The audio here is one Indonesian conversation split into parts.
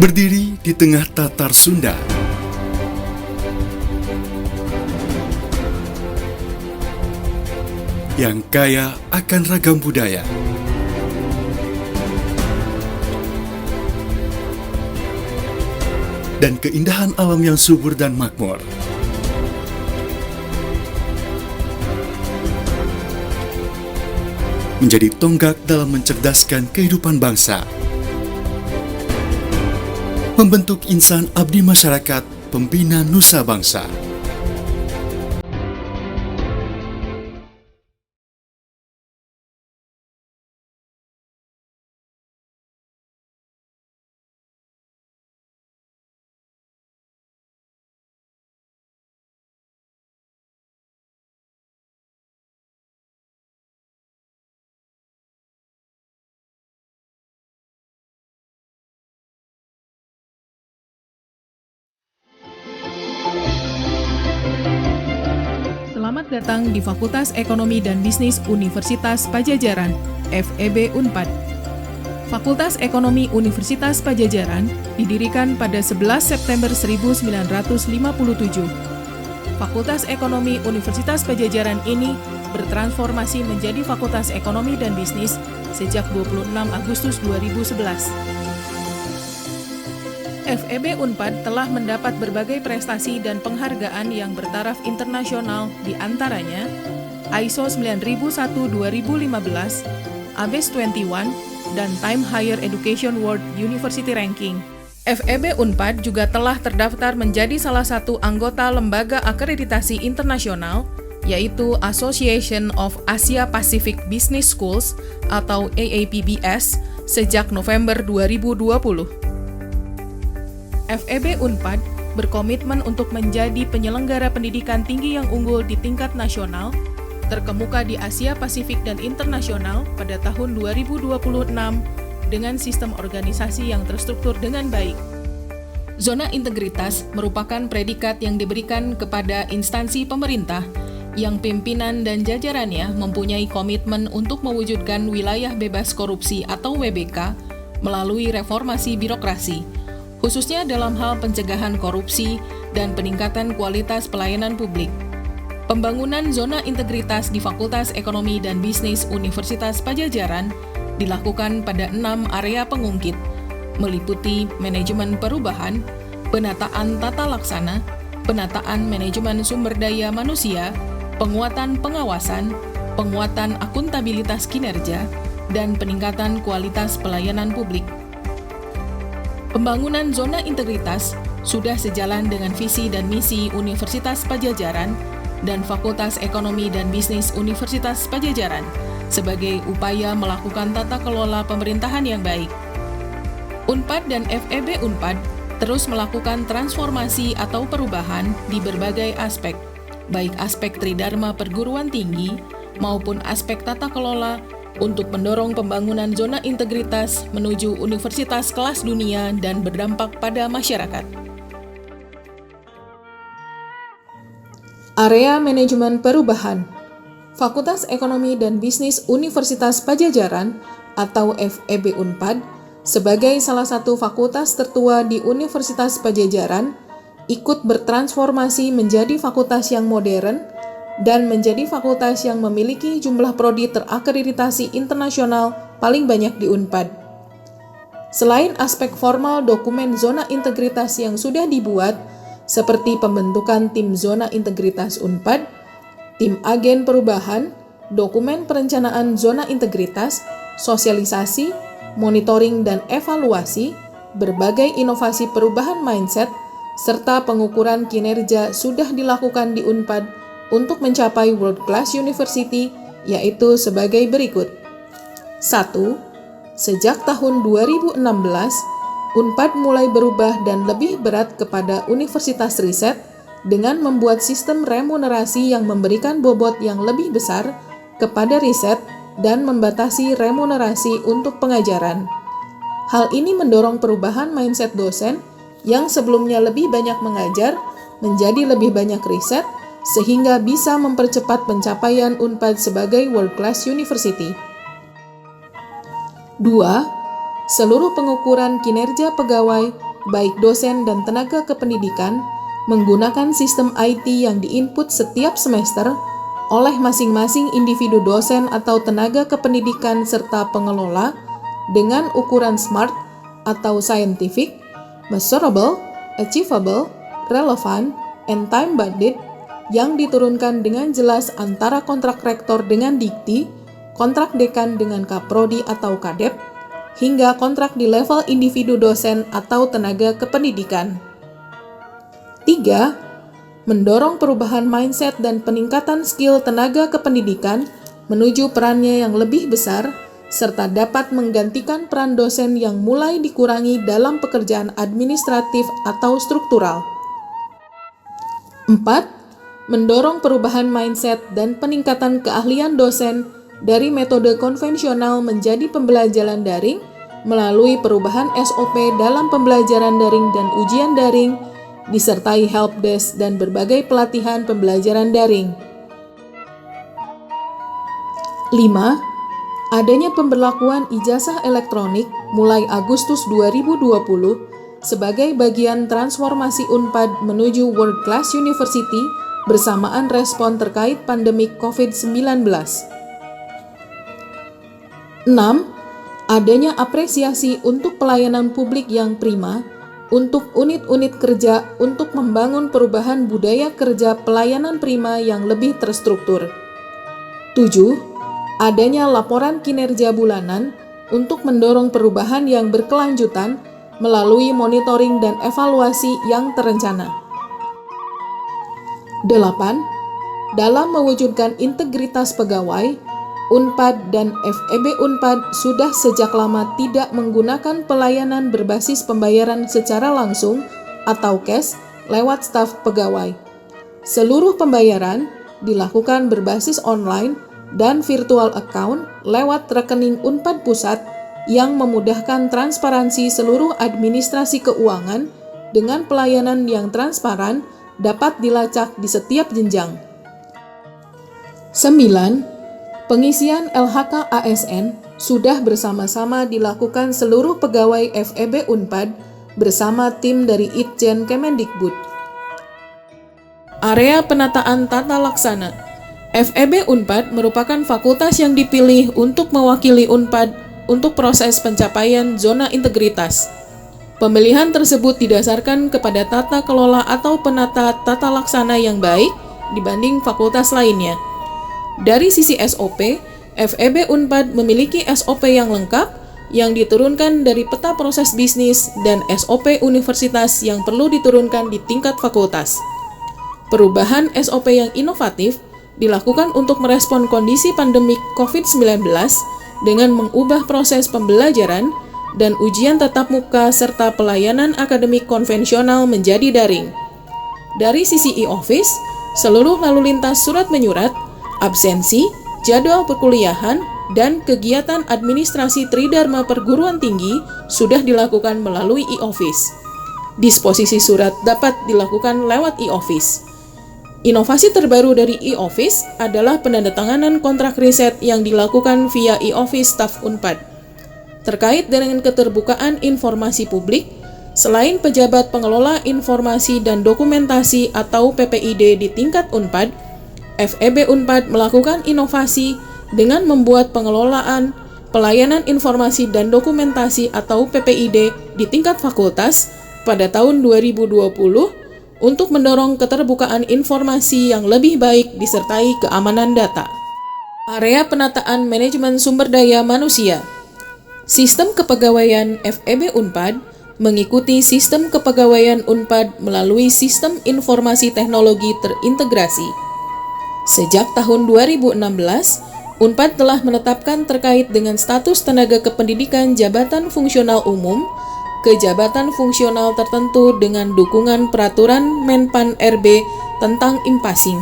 Berdiri di tengah Tatar Sunda, yang kaya akan ragam budaya, dan keindahan alam yang subur dan makmur. Menjadi tonggak dalam mencerdaskan kehidupan bangsa, membentuk insan abdi masyarakat, pembina nusa bangsa. Selamat datang di Fakultas Ekonomi dan Bisnis Universitas Padjadjaran, FEB Unpad. Fakultas Ekonomi Universitas Padjadjaran didirikan pada 11 September 1957. Fakultas Ekonomi Universitas Padjadjaran ini bertransformasi menjadi Fakultas Ekonomi dan Bisnis sejak 26 Agustus 2011. FEB Unpad telah mendapat berbagai prestasi dan penghargaan yang bertaraf internasional, di antaranya ISO 9001-2015, ABES 21, dan Time Higher Education World University Ranking. FEB Unpad juga telah terdaftar menjadi salah satu anggota lembaga akreditasi internasional, yaitu Association of Asia Pacific Business Schools atau AAPBS sejak November 2020. FEB Unpad berkomitmen untuk menjadi penyelenggara pendidikan tinggi yang unggul di tingkat nasional, terkemuka di Asia Pasifik dan internasional pada tahun 2026 dengan sistem organisasi yang terstruktur dengan baik. Zona integritas merupakan predikat yang diberikan kepada instansi pemerintah yang pimpinan dan jajarannya mempunyai komitmen untuk mewujudkan wilayah bebas korupsi atau WBK melalui reformasi birokrasi, khususnya dalam hal pencegahan korupsi dan peningkatan kualitas pelayanan publik. Pembangunan zona integritas di Fakultas Ekonomi dan Bisnis Universitas Padjadjaran dilakukan pada 6 area pengungkit, meliputi manajemen perubahan, penataan tata laksana, penataan manajemen sumber daya manusia, penguatan pengawasan, penguatan akuntabilitas kinerja, dan peningkatan kualitas pelayanan publik. Pembangunan zona integritas sudah sejalan dengan visi dan misi Universitas Padjadjaran dan Fakultas Ekonomi dan Bisnis Universitas Padjadjaran sebagai upaya melakukan tata kelola pemerintahan yang baik. Unpad dan FEB Unpad terus melakukan transformasi atau perubahan di berbagai aspek, baik aspek tridharma perguruan tinggi maupun aspek tata kelola, untuk mendorong pembangunan zona integritas menuju universitas kelas dunia dan berdampak pada masyarakat. Area Manajemen Perubahan Fakultas Ekonomi dan Bisnis Universitas Padjadjaran atau FEB Unpad sebagai salah satu fakultas tertua di Universitas Padjadjaran ikut bertransformasi menjadi fakultas yang modern dan menjadi fakultas yang memiliki jumlah prodi terakreditasi internasional paling banyak di Unpad. Selain aspek formal dokumen zona integritas yang sudah dibuat, seperti pembentukan tim zona integritas Unpad, tim agen perubahan, dokumen perencanaan zona integritas, sosialisasi, monitoring dan evaluasi, berbagai inovasi perubahan mindset, serta pengukuran kinerja sudah dilakukan di Unpad untuk mencapai World Class University, yaitu sebagai berikut. 1. Sejak tahun 2016, Unpad mulai berubah dan lebih berat kepada universitas riset dengan membuat sistem remunerasi yang memberikan bobot yang lebih besar kepada riset dan membatasi remunerasi untuk pengajaran. Hal ini mendorong perubahan mindset dosen yang sebelumnya lebih banyak mengajar menjadi lebih banyak riset, sehingga bisa mempercepat pencapaian Unpad sebagai World Class University. 2. Seluruh pengukuran kinerja pegawai baik dosen dan tenaga kependidikan, menggunakan sistem IT yang diinput setiap semester oleh masing-masing individu dosen atau tenaga kependidikan serta pengelola dengan ukuran SMART atau Scientific, Measurable, Achievable, Relevant, and Time-Bounded yang diturunkan dengan jelas antara kontrak rektor dengan dikti, kontrak dekan dengan kaprodi atau kadep, hingga kontrak di level individu dosen atau tenaga kependidikan. 3. Mendorong perubahan mindset dan peningkatan skill tenaga kependidikan menuju perannya yang lebih besar, serta dapat menggantikan peran dosen yang mulai dikurangi dalam pekerjaan administratif atau struktural. 4. Mendorong perubahan mindset dan peningkatan keahlian dosen dari metode konvensional menjadi pembelajaran daring melalui perubahan SOP dalam pembelajaran daring dan ujian daring, disertai helpdesk dan berbagai pelatihan pembelajaran daring. 5. Adanya pemberlakuan ijazah elektronik mulai Agustus 2020 sebagai bagian transformasi UNPAD menuju World Class University bersamaan respon terkait pandemi COVID-19. 6. Adanya apresiasi untuk pelayanan publik yang prima untuk unit-unit kerja untuk membangun perubahan budaya kerja pelayanan prima yang lebih terstruktur. 7. Adanya laporan kinerja bulanan untuk mendorong perubahan yang berkelanjutan melalui monitoring dan evaluasi yang terencana. 8. Dalam mewujudkan integritas pegawai, UNPAD dan FEB UNPAD sudah sejak lama tidak menggunakan pelayanan berbasis pembayaran secara langsung atau cash lewat staf pegawai. Seluruh pembayaran dilakukan berbasis online dan virtual account lewat rekening UNPAD pusat yang memudahkan transparansi seluruh administrasi keuangan dengan pelayanan yang transparan dapat dilacak di setiap jenjang. 9. Pengisian LHK ASN sudah bersama-sama dilakukan seluruh pegawai FEB UNPAD bersama tim dari Itjen Kemendikbud. Area penataan tata laksana. FEB UNPAD merupakan fakultas yang dipilih untuk mewakili UNPAD untuk proses pencapaian zona integritas. Pemilihan tersebut didasarkan kepada tata kelola atau penata tata laksana yang baik dibanding fakultas lainnya. Dari sisi SOP, FEB UNPAD memiliki SOP yang lengkap yang diturunkan dari peta proses bisnis dan SOP universitas yang perlu diturunkan di tingkat fakultas. Perubahan SOP yang inovatif dilakukan untuk merespon kondisi pandemik COVID-19 dengan mengubah proses pembelajaran dan ujian tatap muka serta pelayanan akademik konvensional menjadi daring. Dari sisi e-office, seluruh lalu lintas surat menyurat, absensi, jadwal perkuliahan, dan kegiatan administrasi Tridharma perguruan tinggi sudah dilakukan melalui e-office. Disposisi surat dapat dilakukan lewat e-office. Inovasi terbaru dari e-office adalah penandatanganan kontrak riset yang dilakukan via e-office staf UNPAD. Terkait dengan keterbukaan informasi publik, selain pejabat pengelola informasi dan dokumentasi atau PPID di tingkat UNPAD, FEB UNPAD melakukan inovasi dengan membuat pengelolaan, pelayanan informasi dan dokumentasi atau PPID di tingkat fakultas pada tahun 2020 untuk mendorong keterbukaan informasi yang lebih baik disertai keamanan data. Area penataan manajemen sumber daya manusia. Sistem kepegawaian FEB UNPAD mengikuti sistem kepegawaian UNPAD melalui sistem informasi teknologi terintegrasi. Sejak tahun 2016, UNPAD telah menetapkan terkait dengan status tenaga kependidikan jabatan fungsional umum ke jabatan fungsional tertentu dengan dukungan peraturan Menpan RB tentang impasing.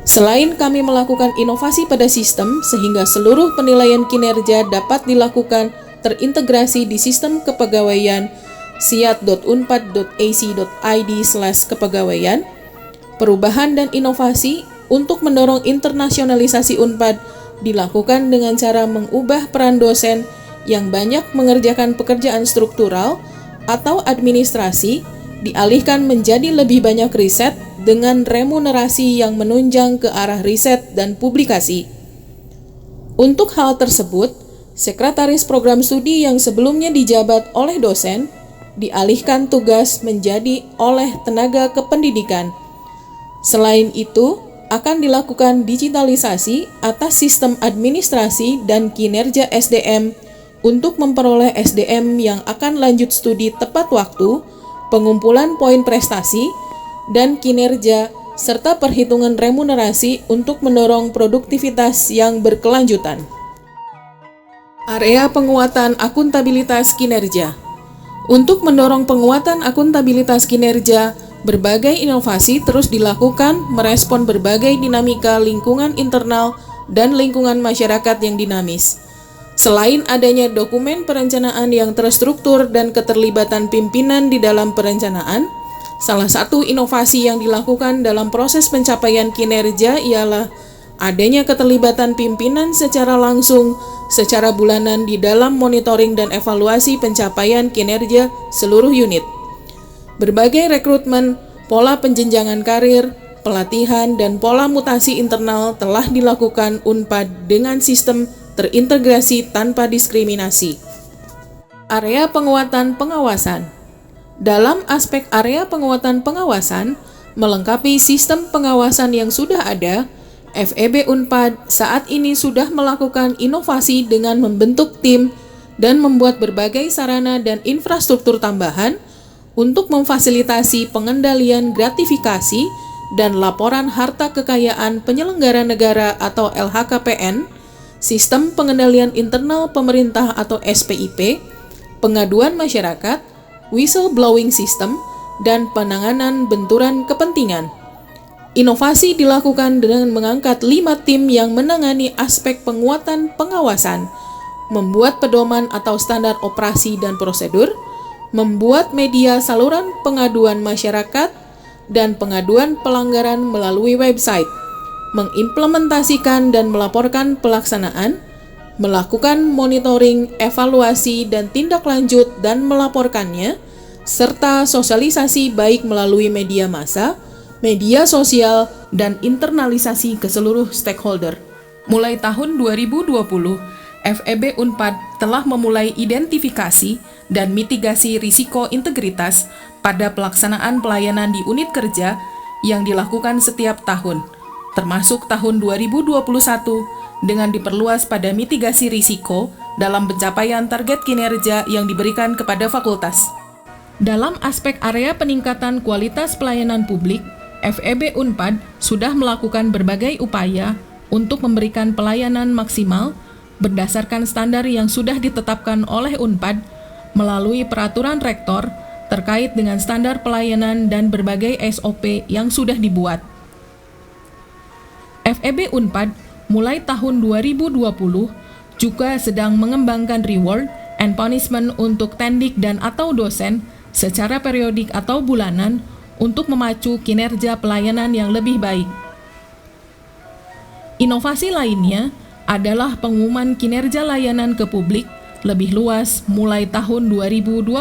Selain kami melakukan inovasi pada sistem sehingga seluruh penilaian kinerja dapat dilakukan terintegrasi di sistem kepegawaian siat.unpad.ac.id/kepegawaian, perubahan dan inovasi untuk mendorong internasionalisasi UNPAD dilakukan dengan cara mengubah peran dosen yang banyak mengerjakan pekerjaan struktural atau administrasi dialihkan menjadi lebih banyak riset dengan remunerasi yang menunjang ke arah riset dan publikasi. Untuk hal tersebut, sekretaris program studi yang sebelumnya dijabat oleh dosen dialihkan tugas menjadi oleh tenaga kependidikan. Selain itu, akan dilakukan digitalisasi atas sistem administrasi dan kinerja SDM untuk memperoleh SDM yang akan lanjut studi tepat waktu, pengumpulan poin prestasi, dan kinerja, serta perhitungan remunerasi untuk mendorong produktivitas yang berkelanjutan. Area penguatan akuntabilitas kinerja. Untuk mendorong penguatan akuntabilitas kinerja, berbagai inovasi terus dilakukan merespon berbagai dinamika lingkungan internal dan lingkungan masyarakat yang dinamis. Selain adanya dokumen perencanaan yang terstruktur dan keterlibatan pimpinan di dalam perencanaan, salah satu inovasi yang dilakukan dalam proses pencapaian kinerja ialah adanya keterlibatan pimpinan secara langsung, secara bulanan di dalam monitoring dan evaluasi pencapaian kinerja seluruh unit. Berbagai rekrutmen, pola penjenjangan karir, pelatihan, dan pola mutasi internal telah dilakukan UNPAD dengan sistem terintegrasi tanpa diskriminasi. Area penguatan pengawasan. Dalam aspek area penguatan pengawasan, melengkapi sistem pengawasan yang sudah ada, FEB UNPAD saat ini sudah melakukan inovasi dengan membentuk tim dan membuat berbagai sarana dan infrastruktur tambahan untuk memfasilitasi pengendalian gratifikasi dan laporan harta kekayaan penyelenggara negara atau LHKPN, sistem pengendalian internal pemerintah atau SPIP, pengaduan masyarakat, whistleblowing system, dan penanganan benturan kepentingan. Inovasi dilakukan dengan mengangkat 5 tim yang menangani aspek penguatan pengawasan, membuat pedoman atau standar operasi dan prosedur, membuat media saluran pengaduan masyarakat dan pengaduan pelanggaran melalui website, mengimplementasikan dan melaporkan pelaksanaan, melakukan monitoring, evaluasi, dan tindak lanjut dan melaporkannya, serta sosialisasi baik melalui media massa, media sosial, dan internalisasi ke seluruh stakeholder. Mulai tahun 2020, FEB UNPAD telah memulai identifikasi dan mitigasi risiko integritas pada pelaksanaan pelayanan di unit kerja yang dilakukan setiap tahun, termasuk tahun 2021 dengan diperluas pada mitigasi risiko dalam pencapaian target kinerja yang diberikan kepada fakultas. Dalam aspek area peningkatan kualitas pelayanan publik, FEB UNPAD sudah melakukan berbagai upaya untuk memberikan pelayanan maksimal berdasarkan standar yang sudah ditetapkan oleh UNPAD melalui peraturan rektor terkait dengan standar pelayanan dan berbagai SOP yang sudah dibuat. FEB UNPAD mulai tahun 2020 juga sedang mengembangkan reward and punishment untuk tendik dan atau dosen secara periodik atau bulanan untuk memacu kinerja pelayanan yang lebih baik. Inovasi lainnya adalah pengumuman kinerja layanan ke publik lebih luas mulai tahun 2020.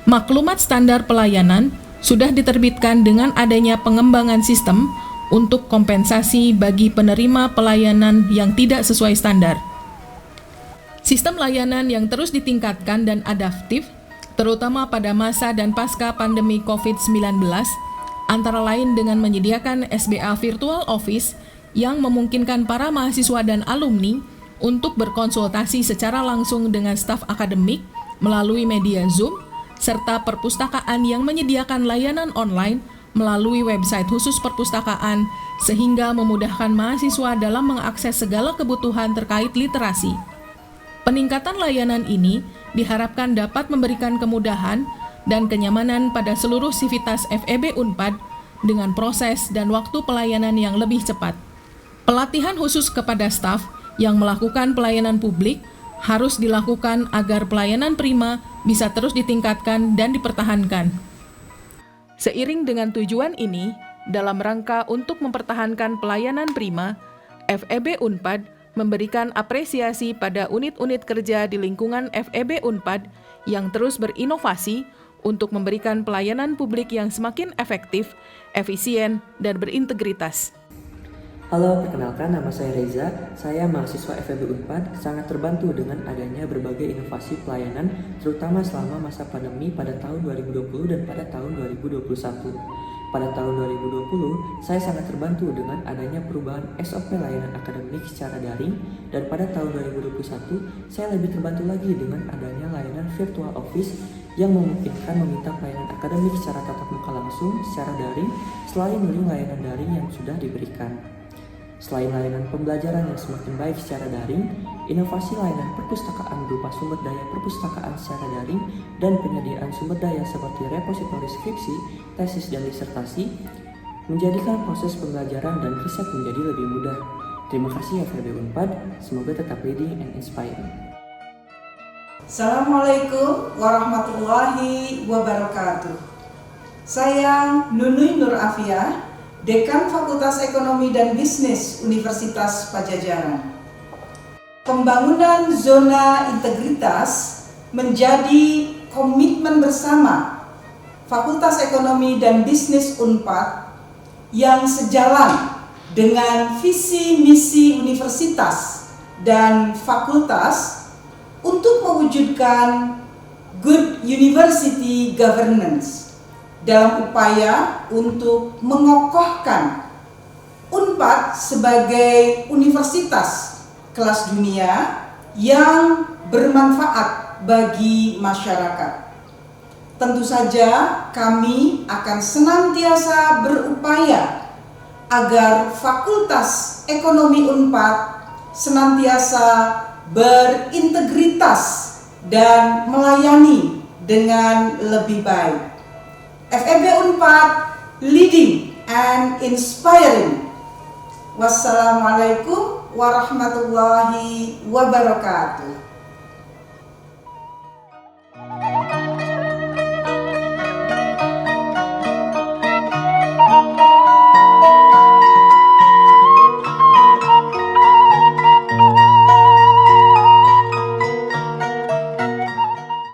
Maklumat standar pelayanan sudah diterbitkan dengan adanya pengembangan sistem untuk kompensasi bagi penerima pelayanan yang tidak sesuai standar. Sistem layanan yang terus ditingkatkan dan adaptif, terutama pada masa dan pasca pandemi COVID-19, antara lain dengan menyediakan SBA Virtual Office yang memungkinkan para mahasiswa dan alumni untuk berkonsultasi secara langsung dengan staf akademik melalui media Zoom, serta perpustakaan yang menyediakan layanan online melalui website khusus perpustakaan sehingga memudahkan mahasiswa dalam mengakses segala kebutuhan terkait literasi. Peningkatan layanan ini diharapkan dapat memberikan kemudahan dan kenyamanan pada seluruh sivitas FEB UNPAD dengan proses dan waktu pelayanan yang lebih cepat. Pelatihan khusus kepada staf yang melakukan pelayanan publik harus dilakukan agar pelayanan prima bisa terus ditingkatkan dan dipertahankan. Seiring dengan tujuan ini, dalam rangka untuk mempertahankan pelayanan prima, FEB UNPAD memberikan apresiasi pada unit-unit kerja di lingkungan FEB UNPAD yang terus berinovasi untuk memberikan pelayanan publik yang semakin efektif, efisien, dan berintegritas. Halo, perkenalkan nama saya Reza. Saya mahasiswa FEB Unpad, sangat terbantu dengan adanya berbagai inovasi pelayanan, terutama selama masa pandemi pada tahun 2020 dan pada tahun 2021. Pada tahun 2020, saya sangat terbantu dengan adanya perubahan SOP layanan akademik secara daring, dan pada tahun 2021, saya lebih terbantu lagi dengan adanya layanan virtual office yang memungkinkan meminta pelayanan akademik secara tatap muka langsung, secara daring, selain layanan daring yang sudah diberikan. Selain layanan pembelajaran yang semakin baik secara daring, inovasi layanan perpustakaan berupa sumber daya perpustakaan secara daring dan penyediaan sumber daya seperti repositori skripsi, tesis, dan disertasi menjadikan proses pembelajaran dan riset menjadi lebih mudah. Terima kasih FEB Unpad, semoga tetap leading and inspiring. Assalamualaikum warahmatullahi wabarakatuh. Saya Nunui Nur Afia, Dekan Fakultas Ekonomi dan Bisnis Universitas Padjadjaran. Pembangunan zona integritas menjadi komitmen bersama Fakultas Ekonomi dan Bisnis Unpad yang sejalan dengan visi misi universitas dan fakultas untuk mewujudkan good university governance dalam upaya untuk mengokohkan Unpad sebagai universitas kelas dunia yang bermanfaat bagi masyarakat. Tentu saja kami akan senantiasa berupaya agar Fakultas Ekonomi Unpad senantiasa berintegritas dan melayani dengan lebih baik. FEB Unpad, leading and inspiring. Wassalamualaikum warahmatullahi wabarakatuh.